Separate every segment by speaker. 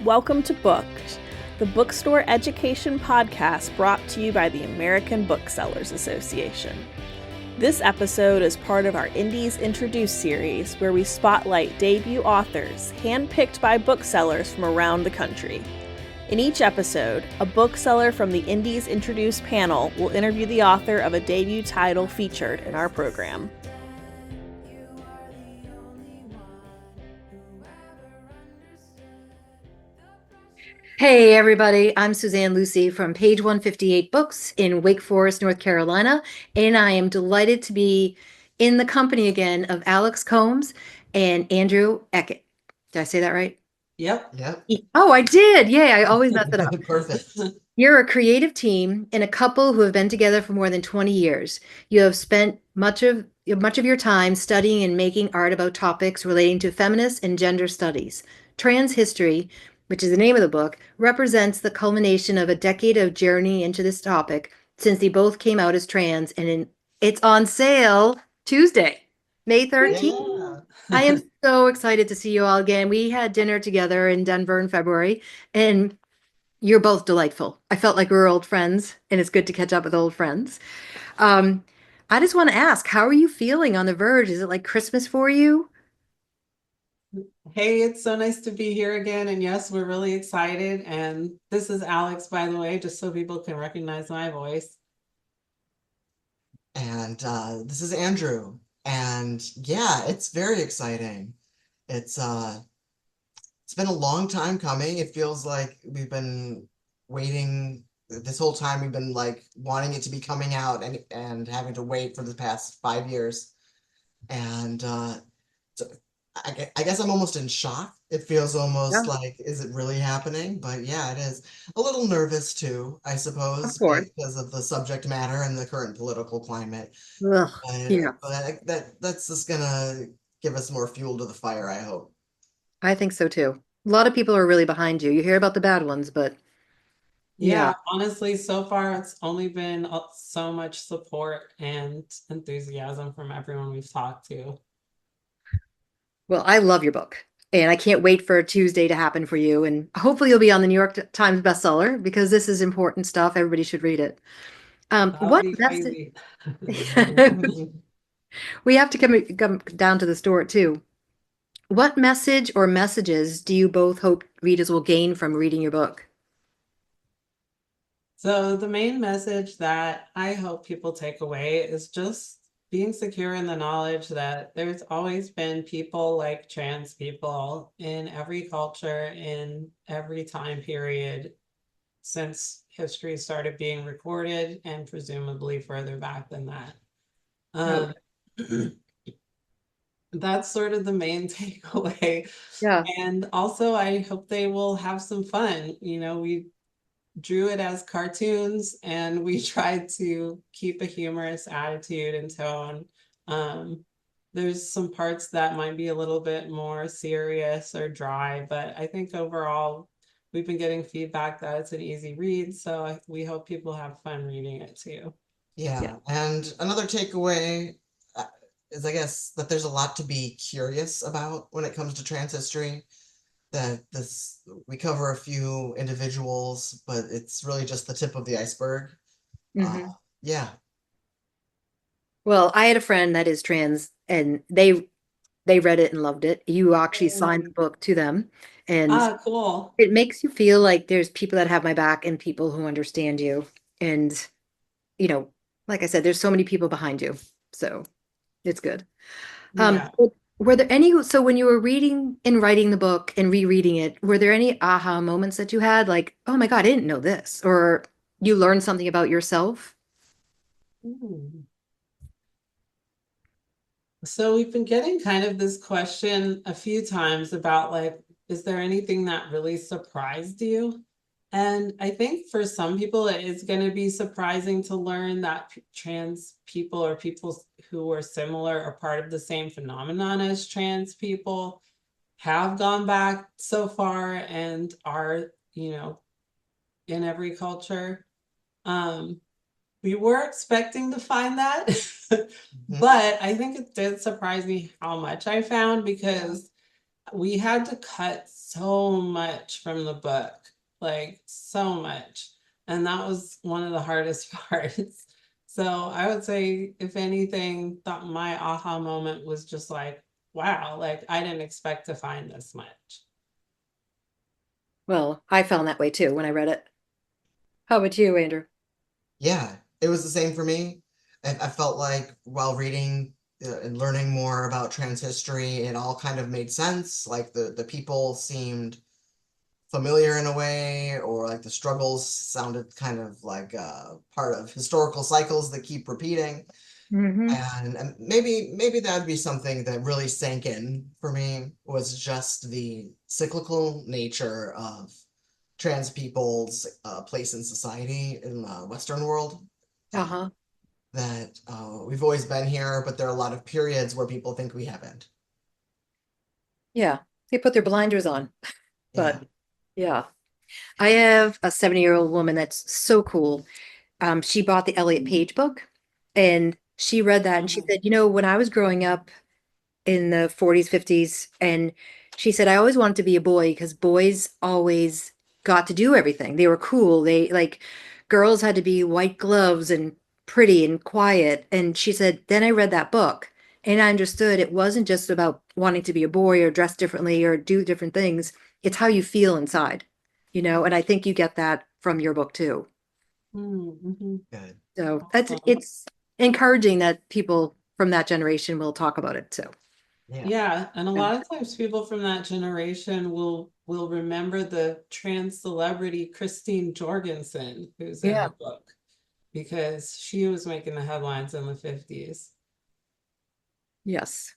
Speaker 1: Welcome to Booked, the bookstore education podcast brought to you by the American Booksellers Association. This episode is part of our Indies Introduced series, where we spotlight debut authors handpicked by booksellers from around the country. In each episode, a bookseller from the Indies Introduced panel will interview the author of a debut title featured in our program.
Speaker 2: Hey everybody, I'm Suzanne Lucey from Page 158 Books in Wake Forest, North Carolina, and I am delighted to be in the company again of Alex Combs and Andrew Eakett. Did I say that right?
Speaker 3: Yep.
Speaker 2: Oh, I did. Yeah, I always mess it up.
Speaker 3: Perfect.
Speaker 2: You're a creative team and a couple who have been together for more than 20 years. You have spent much of your time studying and making art about topics relating to feminist and gender studies. Trans history, which is the name of the book, represents the culmination of a decade of journey into this topic since they both came out as trans, and it's on sale Tuesday, May 13th.
Speaker 3: Yeah.
Speaker 2: I am so excited to see you all again. We had dinner together in Denver in February, and you're both delightful. I felt like we were old friends, and it's good to catch up with old friends. I just want to ask, how are you feeling on the verge? Is it like Christmas for you?
Speaker 3: Hey, it's so nice to be here again. And yes, we're really excited. And this is Alex, by the way, just so people can recognize my voice.
Speaker 4: And this is Andrew. And yeah, it's very exciting. It's been a long time coming. It feels like we've been waiting this whole time. We've been like wanting it to be coming out and having to wait for the past 5 years. And so I guess I'm almost in shock. It feels almost like, is it really happening? But yeah, it is. A little nervous too, I suppose, because of the subject matter and the current political climate.
Speaker 2: Ugh,
Speaker 4: But that's just gonna give us more fuel to the fire, I hope.
Speaker 2: I think so too. A lot of people are really behind you. You hear about the bad ones, but
Speaker 3: Yeah, honestly, so far it's only been so much support and enthusiasm from everyone we've talked to.
Speaker 2: Well, I love your book, and I can't wait for Tuesday to happen for you. And hopefully you'll be on the New York Times bestseller, because this is important stuff. Everybody should read it. What message? We have to come down to the store too. What message or messages do you both hope readers will gain from reading your book?
Speaker 3: So the main message that I hope people take away is just being secure in the knowledge that there's always been people like trans people in every culture, in every time period since history started being recorded, and presumably further back than that. That's sort of the main takeaway.
Speaker 2: Yeah.
Speaker 3: And also I hope they will have some fun. You know, we drew it as cartoons and we tried to keep a humorous attitude and tone. There's some parts that might be a little bit more serious or dry, but I think overall we've been getting feedback that it's an easy read, so we hope people have fun reading it too.
Speaker 4: Yeah. And another takeaway is, I guess, that there's a lot to be curious about when it comes to trans history. That we cover a few individuals, but it's really just the tip of the iceberg. Yeah.
Speaker 2: Well, I had a friend that is trans, and they read it and loved it. You actually signed the book to them, and
Speaker 3: cool.
Speaker 2: It makes you feel like there's people that have my back and people who understand you. And, you know, like I said, there's so many people behind you, so it's good. Were there any, so when you were reading and writing the book and rereading it, were there any aha moments that you had, like, oh my God, I didn't know this, or you learned something about yourself?
Speaker 3: So we've been getting kind of this question a few times about, like, is there anything that really surprised you? And I think for some people it is going to be surprising to learn that trans people, or people who are similar or part of the same phenomenon as trans people, have gone back so far and are, you know, in every culture. We were expecting to find that, but I think it did surprise me how much I found, because we had to cut so much from the book, like so much. And that was one of the hardest parts. So I would say, if anything, thought my aha moment was just like, wow, like I didn't expect to find this much.
Speaker 2: Well, I found that way too when I read it. How about you, Andrew?
Speaker 4: Yeah, it was the same for me. I felt like while reading and learning more about trans history, it all kind of made sense. Like the people seemed familiar in a way, or like the struggles sounded kind of like part of historical cycles that keep repeating.
Speaker 2: Mm-hmm.
Speaker 4: And maybe that'd be something that really sank in for me, was just the cyclical nature of trans people's place in society in the Western world. Uh,
Speaker 2: Uh-huh.
Speaker 4: that we've always been here, but there are a lot of periods where people think we haven't.
Speaker 2: Yeah. They put their blinders on.
Speaker 4: Yeah.
Speaker 2: But yeah. I have a 70-year-old woman that's so cool. She bought the Elliot Page book and she read that and she said, when I was growing up in the 40s, 50s, and she said, I always wanted to be a boy because boys always got to do everything. They were cool. They like girls had to be white gloves and pretty and quiet. And she said, then I read that book and I understood it wasn't just about wanting to be a boy or dress differently or do different things. It's how you feel inside, and I think you get that from your book too.
Speaker 3: Mm-hmm.
Speaker 4: Good.
Speaker 2: So
Speaker 3: Awesome.
Speaker 2: it's encouraging that people from that generation will talk about it too.
Speaker 4: Yeah.
Speaker 3: Yeah, and a lot of times people from that generation will remember the trans celebrity Christine Jorgensen, who's in
Speaker 2: Yeah.
Speaker 3: the book, because she was making the headlines in the 50s.
Speaker 2: Yes.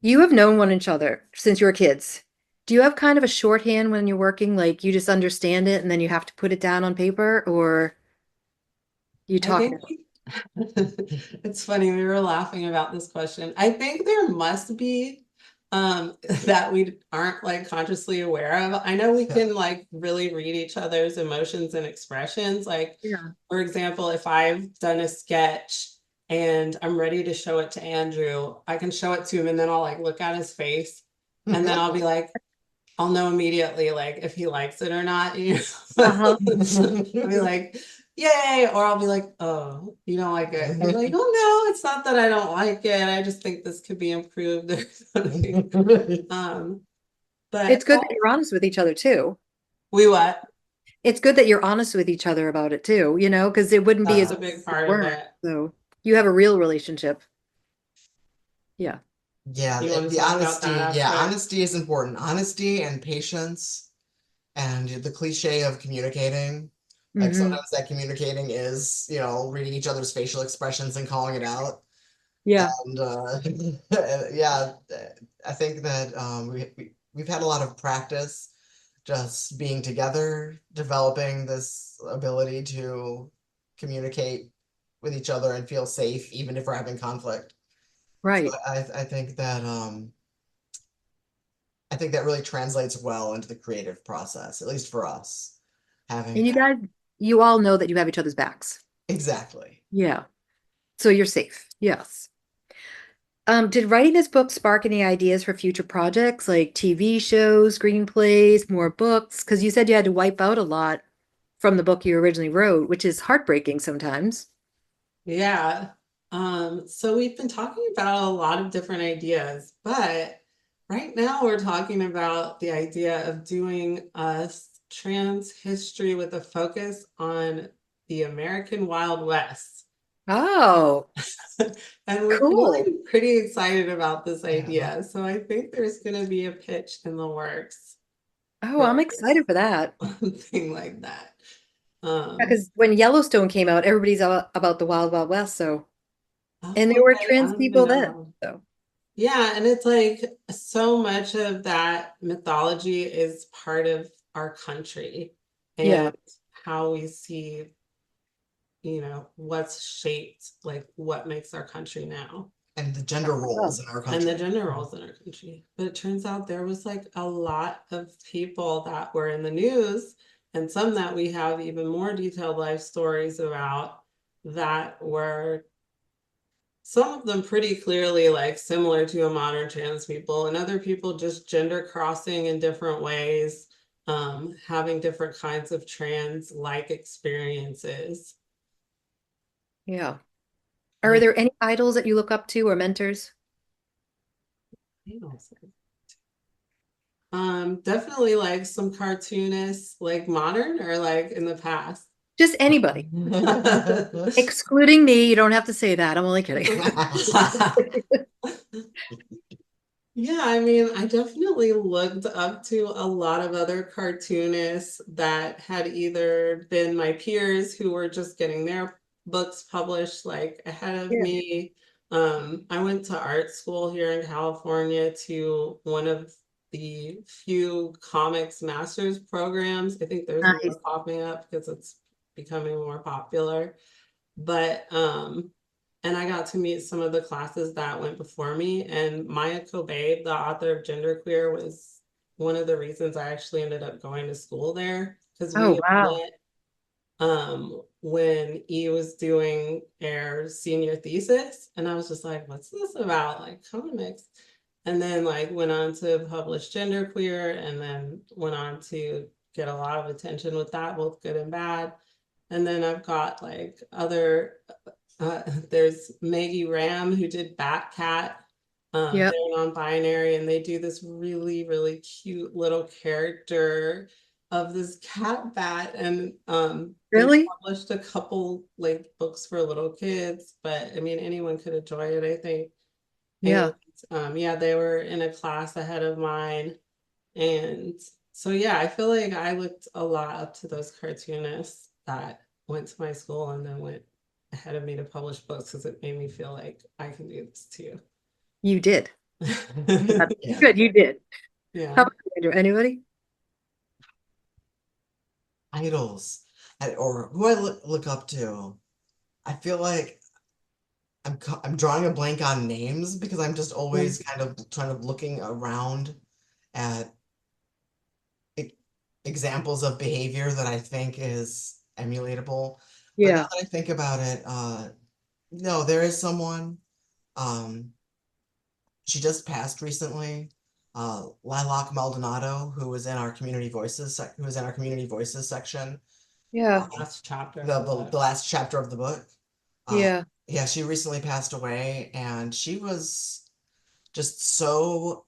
Speaker 2: You have known one each other since you were kids. Do you have kind of a shorthand when you're working, like you just understand it and then you have to put it down on paper, or you
Speaker 3: I
Speaker 2: talk it
Speaker 3: think
Speaker 2: out?
Speaker 3: it's funny, we were laughing about this question. I think there must be that we aren't like consciously aware of. I know we can like really read each other's emotions and expressions. Like,
Speaker 2: Yeah.
Speaker 3: for example, if I've done a sketch and I'm ready to show it to Andrew, I can show it to him and then I'll like look at his face and then I'll be like, I'll know immediately like if he likes it or not,
Speaker 2: Uh-huh.
Speaker 3: I'll be like, yay, or I'll be like, oh, you don't like it. And be like, oh no, it's not that I don't like it. I just think this could be improved or something.
Speaker 2: It's
Speaker 3: But
Speaker 2: good that you're honest with each other too.
Speaker 3: we what?
Speaker 2: It's good that you're honest with each other about it too, because it wouldn't be
Speaker 3: That's
Speaker 2: as
Speaker 3: a
Speaker 2: if
Speaker 3: big
Speaker 2: you
Speaker 3: part of
Speaker 2: weren't.
Speaker 3: it.
Speaker 2: So you have a real relationship. Yeah.
Speaker 4: Yeah,
Speaker 3: You want to
Speaker 4: the
Speaker 3: talk about that
Speaker 4: honesty. Yeah,
Speaker 3: aspect?
Speaker 4: honesty is important. Honesty and patience, and the cliche of communicating. Like
Speaker 2: Hmm.
Speaker 4: sometimes that communicating is, reading each other's facial expressions and calling it out.
Speaker 2: Yeah.
Speaker 4: And yeah, I think that we've had a lot of practice just being together, developing this ability to communicate with each other and feel safe, even if we're having conflict. So
Speaker 2: Right.
Speaker 4: I think that really translates well into the creative process, at least for us, having
Speaker 2: And you
Speaker 4: that.
Speaker 2: guys, you all know that you have each other's backs.
Speaker 4: Exactly.
Speaker 2: Yeah. So you're safe. Yes. Did writing this book spark any ideas for future projects like TV shows, screenplays, more books? Because you said you had to wipe out a lot from the book you originally wrote, which is heartbreaking sometimes.
Speaker 3: Yeah. So we've been talking about a lot of different ideas, but right now we're talking about the idea of doing a trans history with a focus on the American Wild West.
Speaker 2: Oh,
Speaker 3: And we're
Speaker 2: cool.
Speaker 3: feeling pretty excited about this
Speaker 4: Yeah.
Speaker 3: idea. So I think there's going to be a pitch in the works
Speaker 2: Oh,
Speaker 3: for
Speaker 2: I'm excited for that.
Speaker 3: something like that.
Speaker 2: Because when Yellowstone came out, everybody's about the Wild Wild West. So, and there
Speaker 3: Oh,
Speaker 2: were
Speaker 3: okay. I
Speaker 2: trans
Speaker 3: don't even
Speaker 2: people then.
Speaker 3: know.
Speaker 2: So,
Speaker 3: Yeah, and it's like so much of that mythology is part of our country
Speaker 2: yeah.
Speaker 3: and how we see, what's shaped, like what makes our country now
Speaker 4: And the gender
Speaker 2: Oh,
Speaker 4: roles in our
Speaker 3: and the
Speaker 4: country.
Speaker 3: gender roles in our country. But it turns out there was like a lot of people that were in the news and some that we have even more detailed life stories about that were some of them pretty clearly like similar to a modern trans people, and other people just gender crossing in different ways, having different kinds of trans like experiences.
Speaker 2: Yeah. Are there any idols that you look up to or mentors?
Speaker 3: Definitely like some cartoonists, like modern or like in the past.
Speaker 2: Just anybody, excluding me. You don't have to say that. I'm only kidding.
Speaker 3: Yeah, I mean, I definitely looked up to a lot of other cartoonists that had either been my peers who were just getting their books published like ahead of
Speaker 2: Yeah.
Speaker 3: me. I went to art school here in California to one of the few comics master's programs. I think there's
Speaker 2: Nice.
Speaker 3: more popping up because it's becoming more popular. But and I got to meet some of the classes that went before me. And Maya Kobabe, the author of Genderqueer, was one of the reasons I actually ended up going to school there, because we
Speaker 2: Oh,
Speaker 3: had
Speaker 2: wow.
Speaker 3: met when he was doing their senior thesis, and I was just like, what's this about, like comics? And then like went on to publish Genderqueer, and then went on to get a lot of attention with that, both good and bad. And then I've got like other there's Maggie Ram who did Batcat.
Speaker 2: Yep.
Speaker 3: They're non-binary, and they do this really, really cute little character of this cat bat. And they
Speaker 2: Really?
Speaker 3: published a couple like books for little kids, but I mean anyone could enjoy it, I think.
Speaker 2: Yeah.
Speaker 3: And yeah, they were in a class ahead of mine. And so yeah, I feel like I looked a lot up to those cartoonists that went to my school and then went ahead of me to publish books, because it made me feel like I can do this too.
Speaker 2: You did. That's
Speaker 4: Yeah.
Speaker 2: good. You did. How
Speaker 3: Yeah.
Speaker 2: about you, Andrew? Anybody?
Speaker 4: Idols or who I look up to. I feel like I'm drawing a blank on names because I'm just always kind of trying to looking around at e- examples of behavior that I think is emulatable. But now
Speaker 2: Yeah.
Speaker 4: that I think about it, no, there is someone. Um, she just passed recently. Lilac Maldonado, who was in our community voices section.
Speaker 2: Yeah.
Speaker 3: Last chapter.
Speaker 4: The last chapter of the book.
Speaker 2: Yeah.
Speaker 4: Yeah, she recently passed away, and she was just so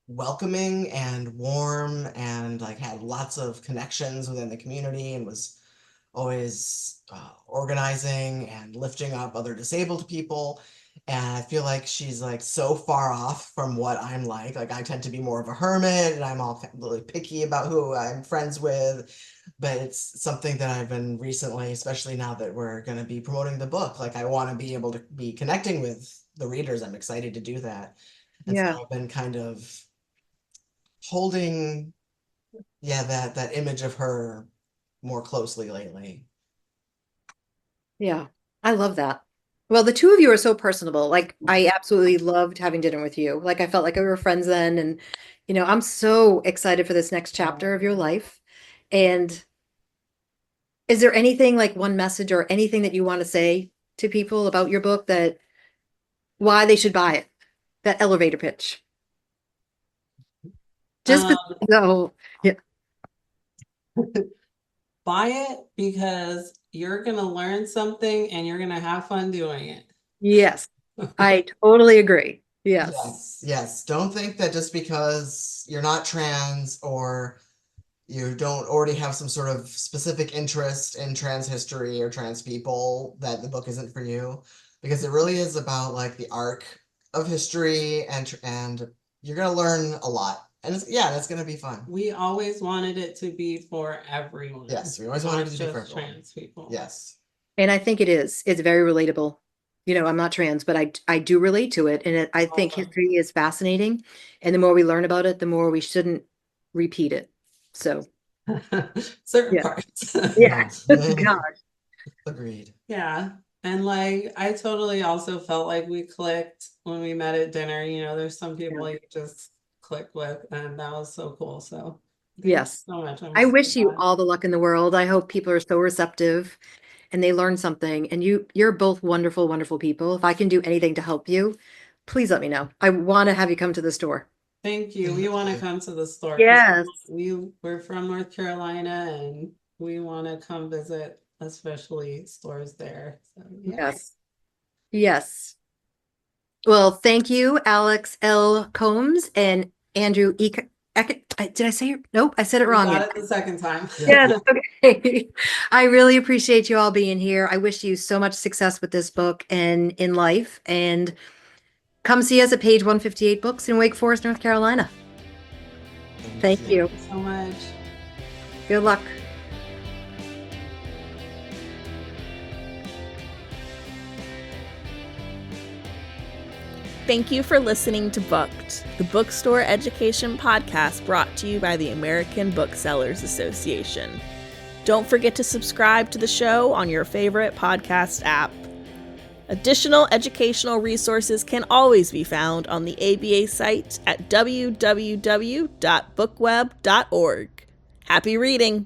Speaker 4: welcoming and warm, and like had lots of connections within the community, and was always organizing and lifting up other disabled people. And I feel like she's like so far off from what I'm like. Like I tend to be more of a hermit, and I'm all really picky about who I'm friends with. But it's something that I've been recently, especially now that we're going to be promoting the book. Like I want to be able to be connecting with the readers. I'm excited to do that. And so
Speaker 2: Yeah.
Speaker 4: I've been kind of holding, yeah, that image of her more closely lately.
Speaker 2: Yeah. I love that. Well, the two of you are so personable. Like, I absolutely loved having dinner with you. Like, I felt like we were friends then. And, I'm so excited for this next chapter of your life. And is there anything like one message or anything that you want to say to people about your book, that why they should buy it? That elevator pitch. Just
Speaker 3: Um,
Speaker 2: no. Yeah.
Speaker 3: buy it because you're gonna learn something and you're gonna have fun doing it.
Speaker 2: Yes. I totally agree. Yes.
Speaker 4: Yes, yes. Don't think that just because you're not trans or you don't already have some sort of specific interest in trans history or trans people that the book isn't for you, because it really is about like the arc of history, and you're gonna learn a lot. And it's gonna be fun.
Speaker 3: We always wanted it to be for everyone.
Speaker 4: Yes, we always wanted
Speaker 3: not
Speaker 4: it to be for
Speaker 3: just
Speaker 4: everyone.
Speaker 3: trans people.
Speaker 4: Yes.
Speaker 2: And I think it is. It's very relatable. I'm not trans, but I do relate to it. And I think
Speaker 3: Awesome.
Speaker 2: history is fascinating. And the more we learn about it, the more we shouldn't repeat it. So,
Speaker 3: Certain
Speaker 2: yeah.
Speaker 3: parts.
Speaker 2: Yeah.
Speaker 4: Yeah.
Speaker 2: Gosh.
Speaker 4: Agreed.
Speaker 3: Yeah. And like I totally also felt like we clicked when we met at dinner. There's some people you just click with, and that was so cool. So thank you
Speaker 2: Yes.
Speaker 3: so much. I'm
Speaker 2: I
Speaker 3: so
Speaker 2: wish you
Speaker 3: glad.
Speaker 2: all the luck in the world. I hope people are so receptive. and they learn something, and you're both wonderful, wonderful people. If I can do anything to help you, please let me know. I want to have you come to the store.
Speaker 3: Thank you. We want to come to the store. 'Cause
Speaker 2: Yes.
Speaker 3: we're from North Carolina and we want to come visit, especially stores there. So, yeah.
Speaker 2: Yes. Yes. Well, thank you, Alex L. Combs and Andrew Eakett. Did I say it? Nope, I said it
Speaker 3: You
Speaker 2: wrong.
Speaker 3: got it the second time.
Speaker 2: Yes, okay. I really appreciate you all being here. I wish you so much success with this book and in life. And come see us at page 158 Books in Wake Forest, North Carolina. Thank you.
Speaker 3: Thank you so much.
Speaker 2: Good luck.
Speaker 1: Thank you for listening to Booked, the bookstore education podcast brought to you by the American Booksellers Association. Don't forget to subscribe to the show on your favorite podcast app. Additional educational resources can always be found on the ABA site at www.bookweb.org. Happy reading!